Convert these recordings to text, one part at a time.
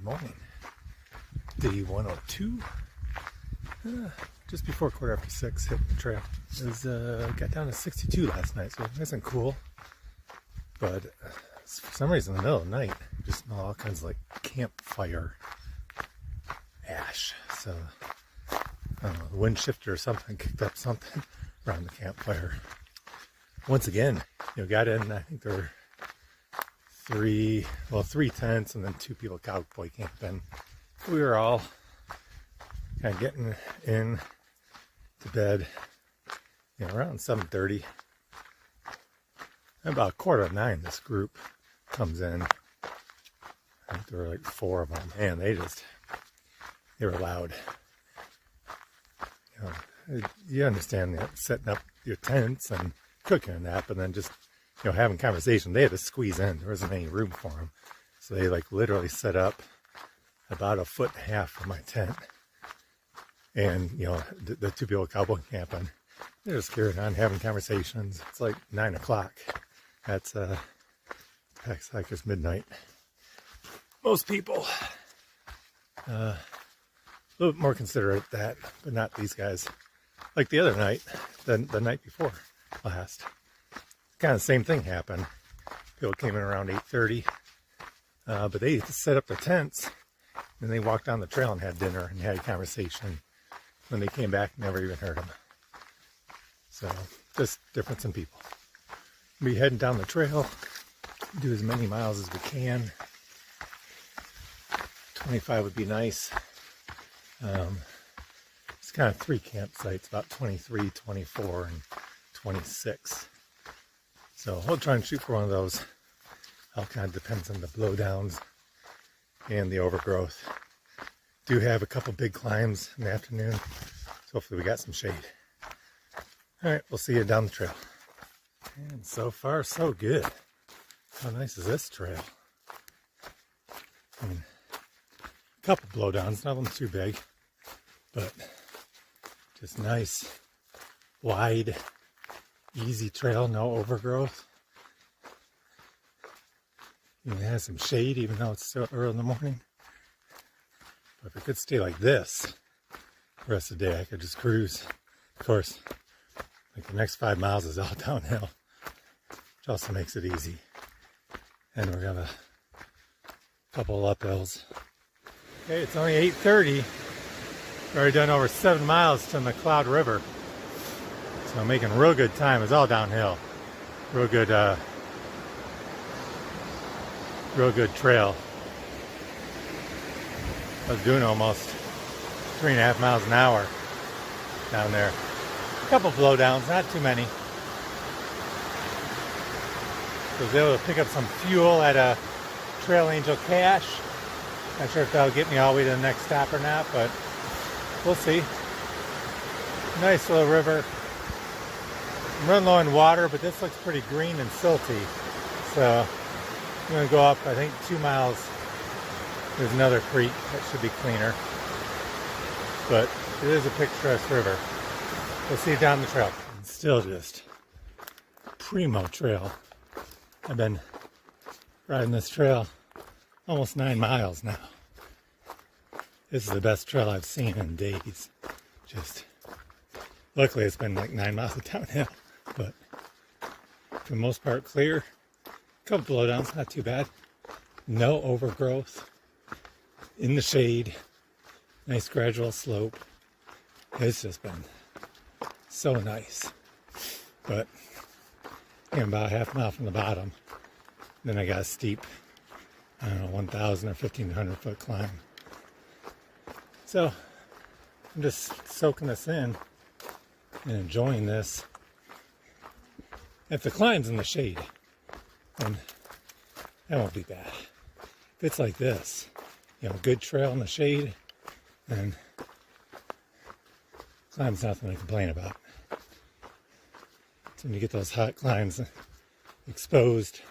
Good morning. Day 102. Just before 6:15, hit the trail. It was, got down to 62 last night, so nice and cool. But for some reason, in the middle of the night, just smell all kinds of like campfire ash. So I don't know, the wind shifted or something, kicked up something around the campfire. Once again, got in. I think there were three tents and then 2 people cowboy camping. We were all kind of getting in to bed, around 7:30. About 8:45, this group comes in. I think there were like 4 of them. Man, they were loud. You understand that setting up your tents and cooking and that, but then just having conversation. They had to squeeze in. There wasn't any room for them, so they literally set up about 1.5 feet from my tent. And the 2 people cowboy camping, they're just carrying on having conversations. It's like 9 o'clock. That's like it's midnight. Most people a little bit more considerate of that, but not these guys. Like the other night, the night before last, kind of the same thing happened. People came in around 8:30, but they set up their tents and they walked down the trail and had dinner and had a conversation. When they came back, never even heard them. So just difference in people. We'll be heading down the trail, do as many miles as we can. 25 would be nice. It's kind of 3 campsites, about 23, 24, and 26. So we'll try and shoot for one of those. All kind of depends on the blowdowns and the overgrowth. Do have a couple big climbs in the afternoon, so hopefully we got some shade. Alright, we'll see you down the trail. And so far, so good. How nice is this trail? A couple blowdowns, nothing too big, but just nice, wide, easy trail, no overgrowth. It has some shade even though it's so early in the morning. But if it could stay like this the rest of the day, I could just cruise. Of course, like the next 5 miles is all downhill, which also makes it easy. And we're gonna couple of uphills. Okay, it's only 8:30. We've already done over 7 miles to the McCloud River. So I'm making real good time. It's all downhill. Real good trail. I was doing almost 3.5 miles an hour down there. A couple blowdowns, not too many. I was able to pick up some fuel at a Trail Angel Cache. Not sure if that'll get me all the way to the next stop or not, but we'll see. Nice little river. I'm running low on water, but this looks pretty green and silty. So I'm going to go up, I think, 2 miles. There's another creek that should be cleaner. But it is a picturesque river. We'll see you down the trail. It's still just primo trail. I've been riding this trail almost 9 miles now. This is the best trail I've seen in days. Just, luckily it's been like 9 miles of downhill, but for the most part clear. A couple blowdowns, not too bad. No overgrowth. In the shade. Nice gradual slope. It's just been so nice. But I'm about half a mile from the bottom. Then I got a steep, 1,000 or 1,500 foot climb. So I'm just soaking this in and enjoying this. If the climb's in the shade, then that won't be bad. If it's like this, good trail in the shade, then climb's nothing to complain about. So when you get those hot climbs exposed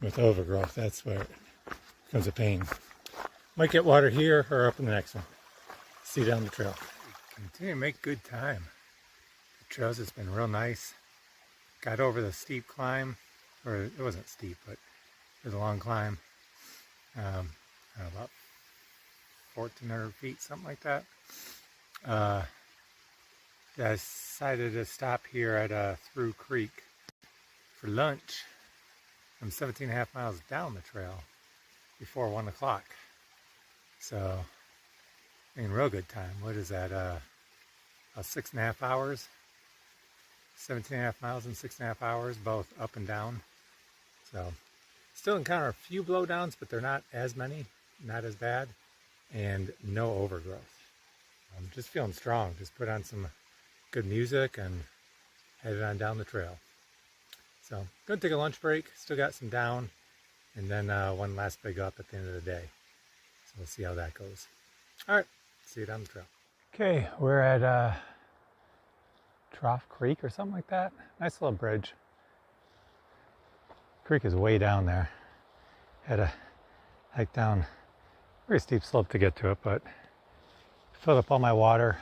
with overgrowth, that's where it becomes a pain. Might get water here or up in the next one. See you down the trail. Continue to make good time. The trail's just been real nice. Got over the steep climb, or it wasn't steep, but it was a long climb. I don't know, about 1,400 feet, something like that. I decided to stop here at Through Creek for lunch. I'm 17.5 miles down the trail before 1 o'clock. So, in real good time. What is that? 6.5 hours? 17.5 miles in 6.5 hours, both up and down. So, still encounter a few blowdowns, but they're not as many, not as bad, and no overgrowth. I'm just feeling strong. Just put on some good music and headed on down the trail. So, gonna take a lunch break. Still got some down, and then one last big up at the end of the day. So we'll see how that goes. All right, see you down the trail. Okay, we're at Trough Creek or something like that. Nice little bridge. Creek is way down there. Had to hike down very steep slope to get to it, but filled up all my water.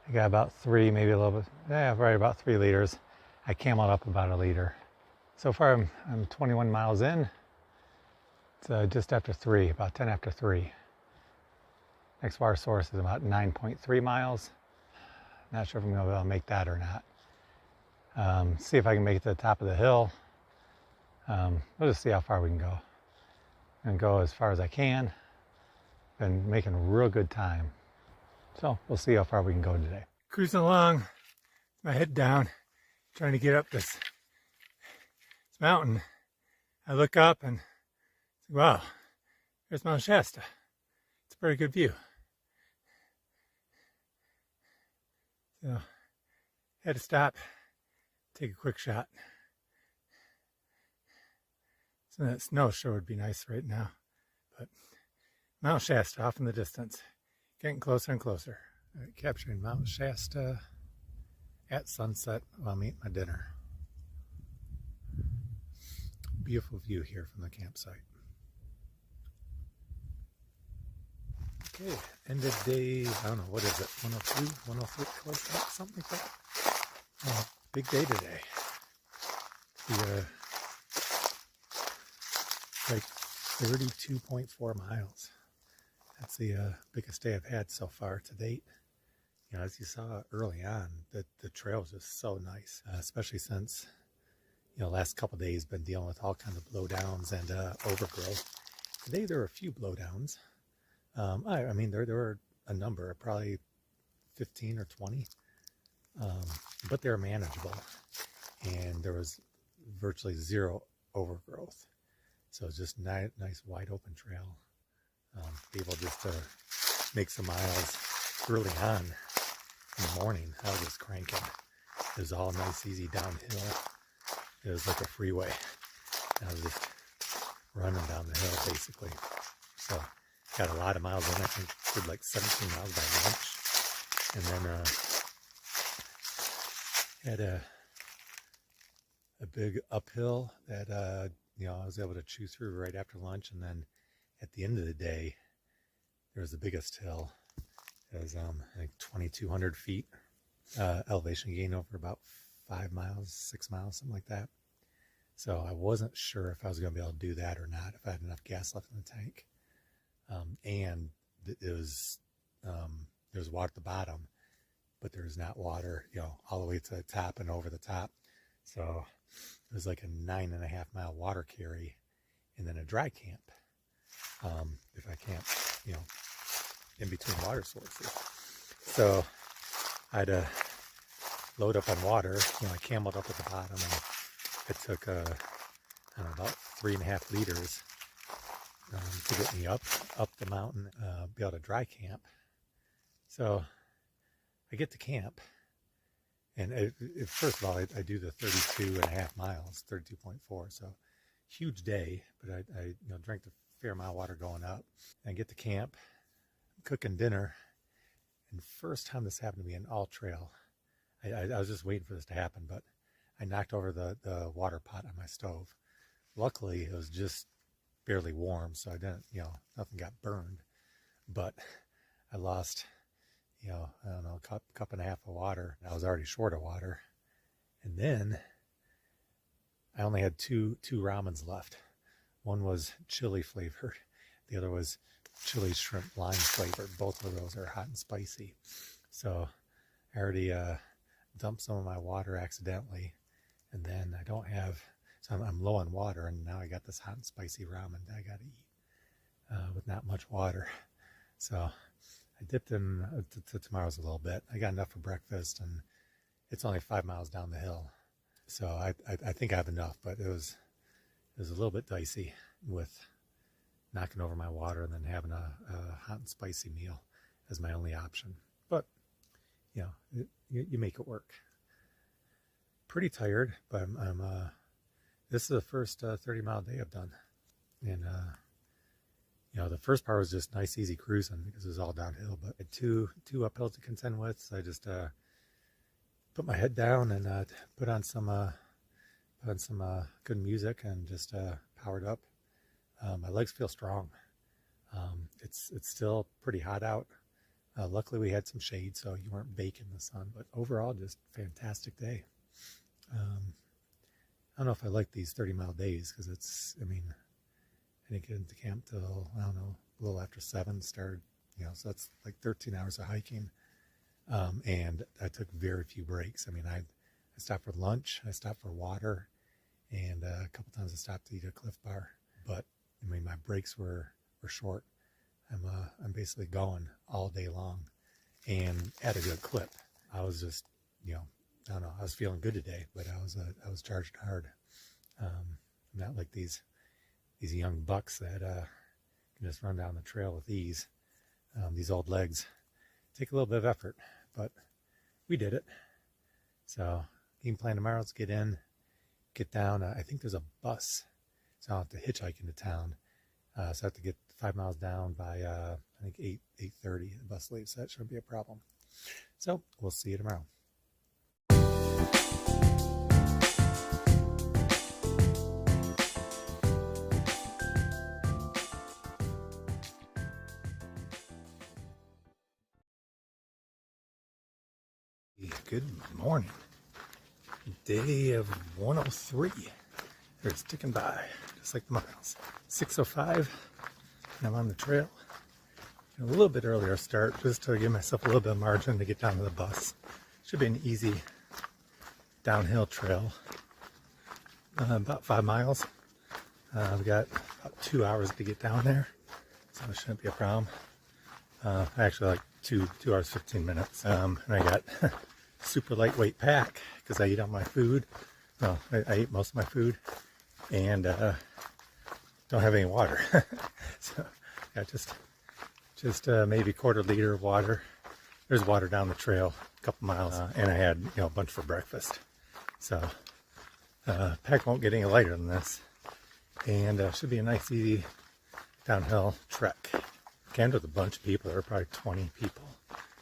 I got about 3, maybe a little bit, right about 3 liters. I cameled up about 1 liter. So far I'm 21 miles in. It's just after 3, about 10 after 3. Next water source is about 9.3 miles. Not sure if I'm going to be able to make that or not. See if I can make it to the top of the hill. We'll just see how far we can go. I'm going to go as far as I can. Been making real good time. So we'll see how far we can go today. Cruising along, my head down, trying to get up this mountain. I look up and wow, there's Mount Shasta. It's a pretty good view. So, had to stop, take a quick shot. So that snow sure would be nice right now. But Mount Shasta off in the distance, getting closer and closer. Right, capturing Mount Shasta at sunset while I'm eating my dinner. Beautiful view here from the campsite. Okay, end of day, I don't know, what is it, 102, 103, close to that, something like that. Big day today. Like 32.4 miles. That's the biggest day I've had so far to date. You know, as you saw early on, the trail was just so nice, especially since, you know, last couple of days been dealing with all kinds of blowdowns and overgrowth. Today there were a few blowdowns. I mean, there were a number, probably 15 or 20, but they were manageable, and there was virtually zero overgrowth. So it's just nice wide open trail. Be able just to make some miles early on in the morning. I was just cranking. It was all nice, easy downhill. It was like a freeway. I was just running down the hill, basically. So got a lot of miles in. I think did like 17 miles by lunch, and then had a big uphill that you know, I was able to chew through right after lunch, and then at the end of the day, there was the biggest hill. It was like 2,200 feet elevation gain over about 5 miles, 6 miles, something like that. So I wasn't sure if I was going to be able to do that or not, if I had enough gas left in the tank. And there was water at the bottom, but there was not water, you know, all the way to the top and over the top. So it was like a 9.5 mile water carry, and then a dry camp. If I camp, you know, in between water sources. So I had to load up on water. You know, I cameled up at the bottom, and it took I don't know, about 3.5 liters to get me up the mountain, be able to dry camp. So I get to camp, and first of all, I do the 32.5 miles, 32.4. So huge day, but I you know, drank a fair amount of water going up. And I get to camp, cooking dinner, and first time this happened to me in all trail. I was just waiting for this to happen, but I knocked over the water pot on my stove. Luckily, it was just barely warm, so I didn't, you know, nothing got burned. But I lost, you know, I don't know, a cup and a half of water. I was already short of water. And then I only had two ramens left. One was chili flavored. The other was chili shrimp lime flavored. Both of those are hot and spicy. So I already dumped some of my water accidentally. And then I don't have, so I'm low on water. And now I got this hot and spicy ramen that I got to eat with not much water. So I dipped in to tomorrow's a little bit. I got enough for breakfast, and it's only 5 miles down the hill. So I think I have enough, but it was a little bit dicey with knocking over my water and then having a hot and spicy meal as my only option. But, you know, you make it work. Pretty tired, but I'm this is the first 30-mile day I've done. And, you know, the first part was just nice, easy cruising because it was all downhill. But I had two uphills to contend with, so I just put my head down and put on some good music and just powered up. My legs feel strong. It's still pretty hot out. Luckily we had some shade, so you weren't baking the sun. But overall, just fantastic day. I don't know if I like these 30-mile days because it's, I mean, I didn't get into camp till, I don't know, a little after 7 started, you know, so that's like 13 hours of hiking. And I took very few breaks. I mean, I stopped for lunch, I stopped for water, and a couple times I stopped to eat a Cliff Bar. But I mean, my breaks were short. I'm basically going all day long, and at a good clip. I was just, you know, I don't know. I was feeling good today, but I was charged hard. I'm not like these young bucks that can just run down the trail with ease. These old legs take a little bit of effort, but we did it. So game plan tomorrow is get in, get down. I think there's a bus, so I'll have to hitchhike into town. So I have to get 5 miles down by I think 8:30. The bus leaves, so that shouldn't be a problem. So we'll see you tomorrow. Good morning. Day of 103. It's ticking by, just like the miles. 6:05, and I'm on the trail. A little bit earlier start, just to give myself a little bit of margin to get down to the bus. Should be an easy downhill trail. About 5 miles. I've got about 2 hours to get down there, so it shouldn't be a problem. I actually like 2 hours 15 minutes. And I got super lightweight pack because I eat all my food. Well, I eat most of my food, and don't have any water. So I just maybe quarter liter of water. There's water down the trail a couple miles, and I had, you know, a bunch for breakfast. So pack won't get any lighter than this, and should be a nice easy downhill trek. Camped with a bunch of people. There were probably 20 people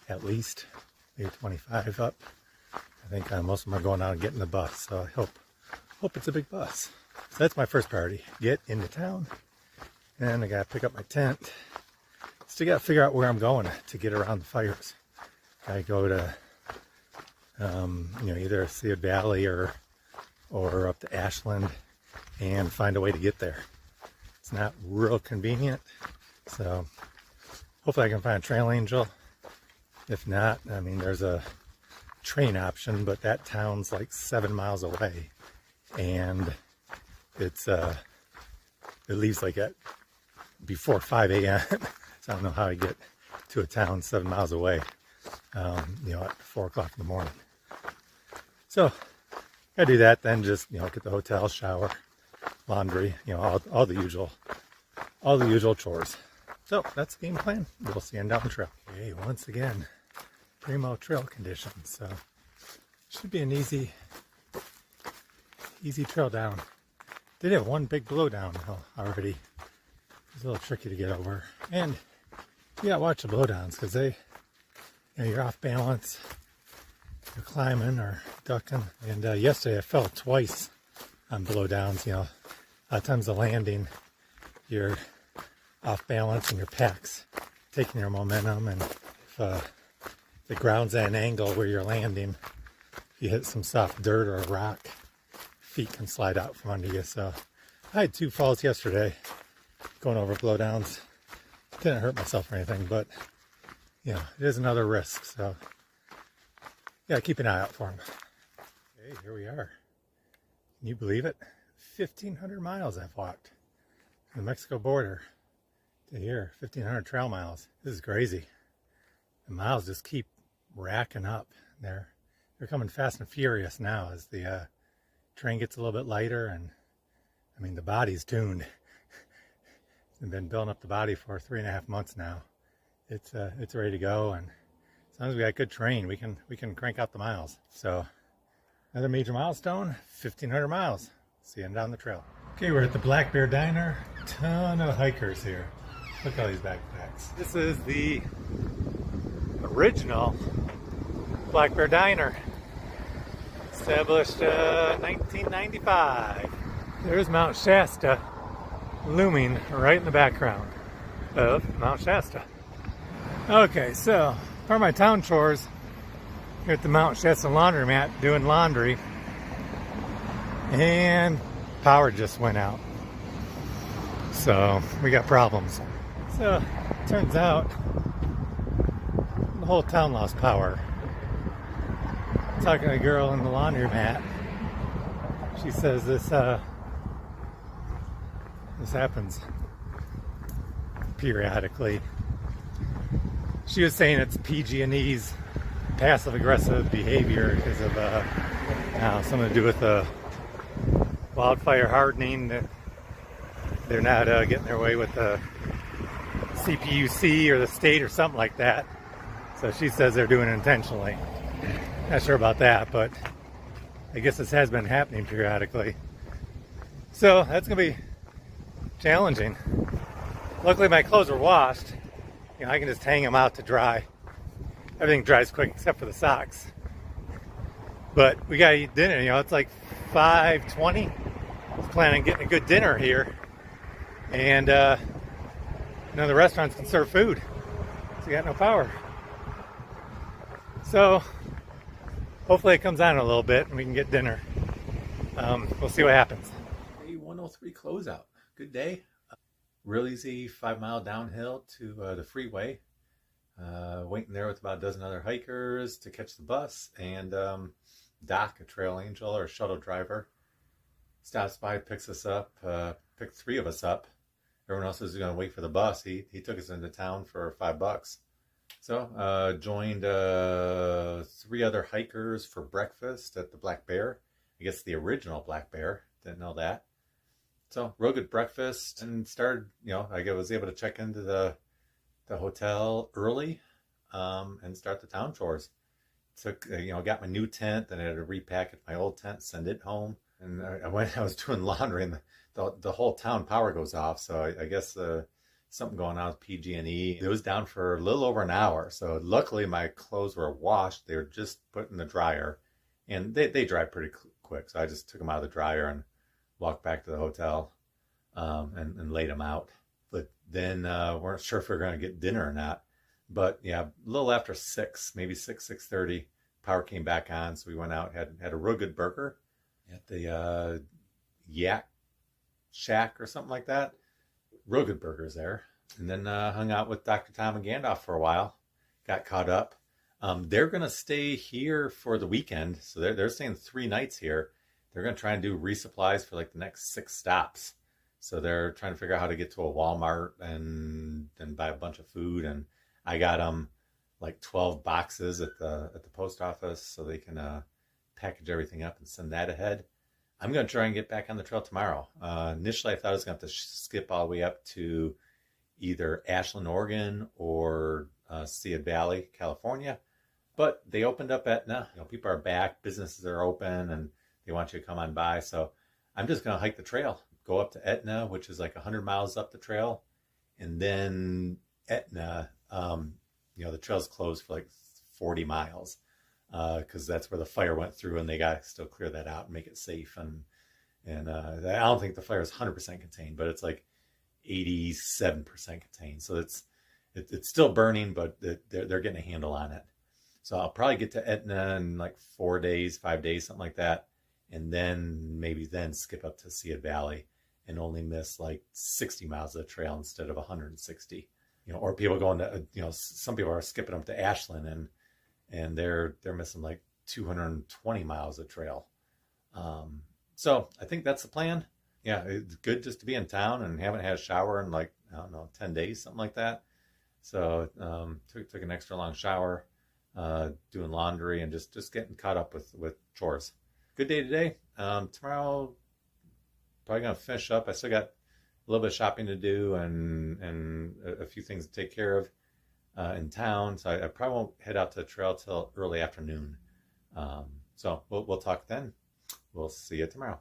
at least, maybe 25 up. I think most of them are going out and getting the bus, so I hope it's a big bus. So that's my first priority, get into town. And I gotta pick up my tent. Still gotta figure out where I'm going to get around the fires. I go to you know, either Seod Valley or up to Ashland and find a way to get there. It's not real convenient, so hopefully I can find a trail angel. If not, I mean, there's a train option, but that town's like 7 miles away, and it leaves like at before 5 a.m. So I don't know how I get to a town 7 miles away, you know, at 4 o'clock in the morning. So I do that, then just, you know, get the hotel, shower, laundry, you know, all the usual chores. So that's the game plan. We'll see you down the trail. Okay, once again, primo trail conditions. So should be an easy trail down. Did have one big blowdown already. It's a little tricky to get over, and you gotta watch the blowdowns because they, you know, you're off balance, you're climbing or ducking. And yesterday I fell twice on blowdowns. You know, a lot of times the landing, you're off balance and your pack's taking your momentum, and if the ground's at an angle where you're landing, if you hit some soft dirt or a rock, feet can slide out from under you. So I had 2 falls yesterday going over blowdowns. Didn't hurt myself or anything, but you know, it is another risk. So yeah, keep an eye out for them. Okay, here we are. Can you believe it? 1,500 miles I've walked from the Mexico border to here. 1,500 trail miles. This is crazy. The miles just keep racking up. They're coming fast and furious now as the train gets a little bit lighter, and I mean the body's tuned. I've been building up the body for 3.5 months now. It's ready to go, and as long as we got good train, we can crank out the miles. So another major milestone, 1,500 miles. See you down the trail. Okay, we're at the Black Bear Diner. Ton of hikers here. Look at all these backpacks. This is the original Black Bear Diner, established 1995. There's Mount Shasta looming right in the background of Mount Shasta. Okay, so part of my town chores here at the Mount Shasta laundromat doing laundry, and power just went out. So we got problems. So turns out the whole town lost power. Talking to a girl in the laundromat, she says this happens periodically. She was saying it's PG&E's passive-aggressive behavior because of something to do with the wildfire hardening, that they're not getting their way with the CPUC or the state or something like that. So she says they're doing it intentionally. Not sure about that, but I guess this has been happening periodically. So that's going to be challenging. Luckily my clothes are washed. You know, I can just hang them out to dry. Everything dries quick except for the socks. But we gotta eat dinner, you know, it's like 5:20. I was planning on getting a good dinner here. And you know, the restaurants can serve food. So you got no power. So hopefully it comes on a little bit and we can get dinner. We'll see what happens. Day 103 closeout. Good day. Real easy 5-mile downhill to the freeway. Waiting there with about a dozen other hikers to catch the bus. And Doc, a trail angel or a shuttle driver, stops by, picks us up, picked 3 of us up. Everyone else was going to wait for the bus. He took us into town for $5. So joined 3 other hikers for breakfast at the Black Bear. I guess the original Black Bear. Didn't know that. So real good breakfast, and started, you know, I was able to check into the hotel early and start the town chores. Took, you know, got my new tent, then I had to repack my old tent, send it home. And I was doing laundry, and the whole town power goes off. So I guess something going on with PG&E. It was down for a little over an hour. So luckily my clothes were washed. They were just put in the dryer, and they dry pretty quick. So I just took them out of the dryer and walked back to the hotel and laid them out. But then weren't sure if we were going to get dinner or not. But yeah, a little after 6, maybe 6:30, power came back on. So we went out, had a real good burger at the Yak Shack or something like that. Real good burgers there. And then hung out with Dr. Tom and Gandalf for a while. Got caught up. They're going to stay here for the weekend. So they're staying 3 nights here. They're going to try and do resupplies for like the next 6 stops. So they're trying to figure out how to get to a Walmart and buy a bunch of food. And I got them like 12 boxes at the post office so they can package everything up and send that ahead. I'm going to try and get back on the trail tomorrow. Initially, I thought I was going to have to skip all the way up to either Ashland, Oregon or Sea Valley, California. But they opened up Etna. You know, people are back, businesses are open, and they want you to come on by. So I'm just going to hike the trail, go up to Etna, which is like 100 miles up the trail. And then Etna, you know, the trail's closed for like 40 miles because that's where the fire went through, and they got to still clear that out and make it safe. And I don't think the fire is 100% contained, but it's like 87% contained. So it's still burning, but they're getting a handle on it. So I'll probably get to Etna in like 4 days, 5 days, something like that. And then maybe skip up to Sea Valley and only miss like 60 miles of the trail instead of 160. Or people going to, some people are skipping up to Ashland and they're missing like 220 miles of trail. So I think that's the plan. Yeah, it's good just to be in town and haven't had a shower in like, I don't know, 10 days, something like that. So took an extra long shower, doing laundry and just getting caught up with chores. Good day today. Tomorrow, probably going to finish up. I still got a little bit of shopping to do and a few things to take care of in town. So I probably won't head out to the trail till early afternoon. So we'll talk then. We'll see you tomorrow.